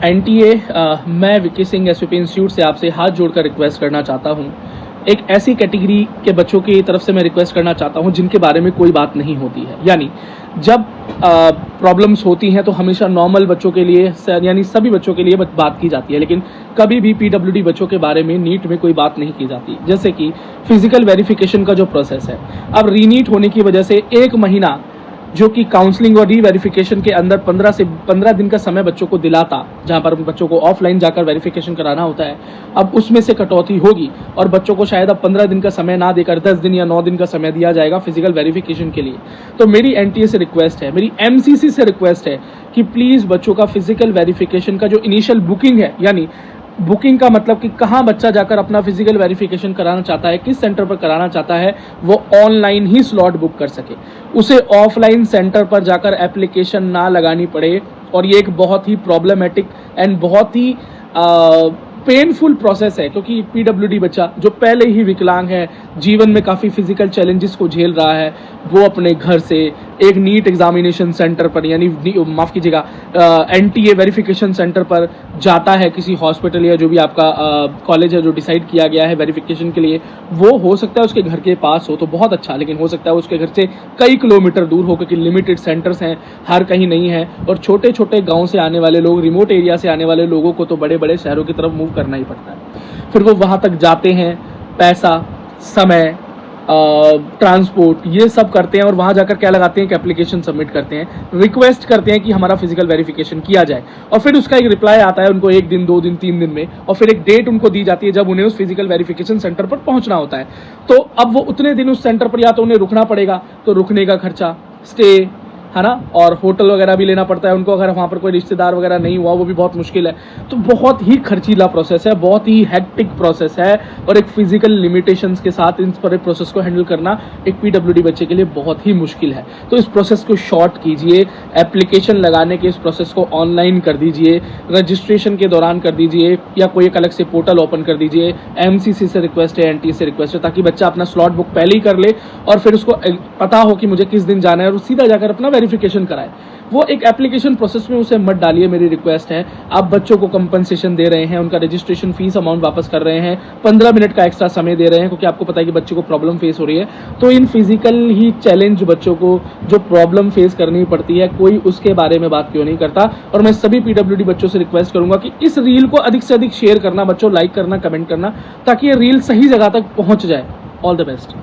NTA मैं Vicky Singh SVP institute से आपसे हाथ जोड़कर रिक्वेस्ट करना चाहता हूं। एक ऐसी कैटेगरी के बच्चों की तरफ से मैं रिक्वेस्ट करना चाहता हूं जिनके बारे में कोई बात नहीं होती है। यानी जब प्रॉब्लम्स होती हैं तो हमेशा नॉर्मल बच्चों के लिए यानी सभी बच्चों के लिए बात की जाती है, लेकिन कभी भी पीडब्ल्यूडी बच्चों के बारे में नीट में कोई बात नहीं की जाती। जैसे कि फिजिकल वेरिफिकेशन का जो प्रोसेस है, अब रीनीट होने की वजह से 1 महीना जो कि काउंसलिंग और रीवेरिफिकेशन के अंदर 15 दिन का समय बच्चों को दिलाता, जहां पर बच्चों को ऑफलाइन जाकर वेरिफिकेशन कराना होता है, अब उसमें से कटौती होगी और बच्चों को शायद अब 15 दिन का समय ना देकर 10 दिन या 9 दिन का समय दिया जाएगा फिजिकल वेरिफिकेशन के लिए। तो मेरी एनटीए से रिक्वेस्ट है, मेरी एमसीसी से रिक्वेस्ट है कि प्लीज़ बच्चों का फिजिकल वेरिफिकेशन का जो इनिशियल बुकिंग है, यानी बुकिंग का मतलब कि कहाँ बच्चा जाकर अपना फिजिकल वेरिफिकेशन कराना चाहता है, किस सेंटर पर कराना चाहता है, वो ऑनलाइन ही स्लॉट बुक कर सके, उसे ऑफलाइन सेंटर पर जाकर एप्लीकेशन ना लगानी पड़े। और ये एक बहुत ही प्रॉब्लमेटिक एंड बहुत ही पेनफुल प्रोसेस है, क्योंकि पीडब्ल्यूडी बच्चा जो पहले ही विकलांग है, जीवन में काफ़ी फिजिकल चैलेंजेस को झेल रहा है, वो अपने घर से एक नीट एग्जामिनेशन सेंटर पर यानी माफ़ कीजिएगा एनटीए वेरिफिकेशन सेंटर पर जाता है, किसी हॉस्पिटल या जो भी आपका कॉलेज है जो डिसाइड किया गया है वेरिफिकेशन के लिए, वो हो सकता है उसके घर के पास हो तो बहुत अच्छा, लेकिन हो सकता है उसके घर से कई किलोमीटर दूर हो, क्योंकि लिमिटेड सेंटर्स हैं, हर कहीं नहीं है। और छोटे छोटे गाँव से आने वाले लोग, रिमोट एरिया से आने वाले लोगों को तो बड़े बड़े शहरों की तरफ मूव करना ही पड़ता है। फिर वो वहाँ तक जाते हैं, पैसा, समय, ट्रांसपोर्ट, ये सब करते हैं और वहाँ जाकर क्या लगाते हैं कि एप्लीकेशन सबमिट करते हैं, रिक्वेस्ट करते हैं कि हमारा फिजिकल वेरिफिकेशन किया जाए, और फिर उसका एक रिप्लाई आता है उनको 1 दिन, 2 दिन, 3 दिन में, और फिर एक डेट उनको दी जाती है जब उन्हें उस फिजिकल वेरिफिकेशन सेंटर पर पहुंचना होता है। तो अब वो उतने दिन उस सेंटर पर या तो उन्हें रुकना पड़ेगा, तो रुकने का खर्चा, स्टे है ना, और होटल वगैरह भी लेना पड़ता है उनको, अगर वहाँ पर कोई रिश्तेदार वगैरह नहीं हुआ वो भी बहुत मुश्किल है। तो बहुत ही खर्चीला प्रोसेस है, बहुत ही हेक्टिक प्रोसेस है, और एक फिजिकल लिमिटेशंस के साथ इन पर प्रोसेस को हैंडल करना एक पीडब्ल्यूडी बच्चे के लिए बहुत ही मुश्किल है। तो इस प्रोसेस को शॉर्ट कीजिए, एप्लीकेशन लगाने के इस प्रोसेस को ऑनलाइन कर दीजिए, रजिस्ट्रेशन के दौरान कर दीजिए, या कोई एक अलग से पोर्टल ओपन कर दीजिए। एमसीसी से रिक्वेस्ट है, एनटीए से रिक्वेस्ट है, ताकि बच्चा अपना स्लॉट बुक पहले ही कर ले और फिर उसको पता हो कि मुझे किस दिन जाना है और सीधा जाकर अपना वेरिफिकेशन कराए। वो एक एप्लीकेशन प्रोसेस में उसे मत डालिए, मेरी रिक्वेस्ट है। आप बच्चों को कंपनसेशन दे रहे हैं, उनका रजिस्ट्रेशन फीस अमाउंट वापस कर रहे हैं, 15 मिनट का एक्स्ट्रा समय दे रहे हैं, क्योंकि आपको पता है कि बच्चे को प्रॉब्लम फेस हो रही है। तो इन फिजिकल ही चैलेंज बच्चों को जो प्रॉब्लम फेस करनी पड़ती है, कोई उसके बारे में बात क्यों नहीं करता। और मैं सभी पीडब्ल्यूडी बच्चों से रिक्वेस्ट करूंगा कि इस रील को अधिक से अधिक शेयर करना, बच्चों लाइक करना, कमेंट करना, ताकि ये रील सही जगह तक पहुंच जाए। All the best.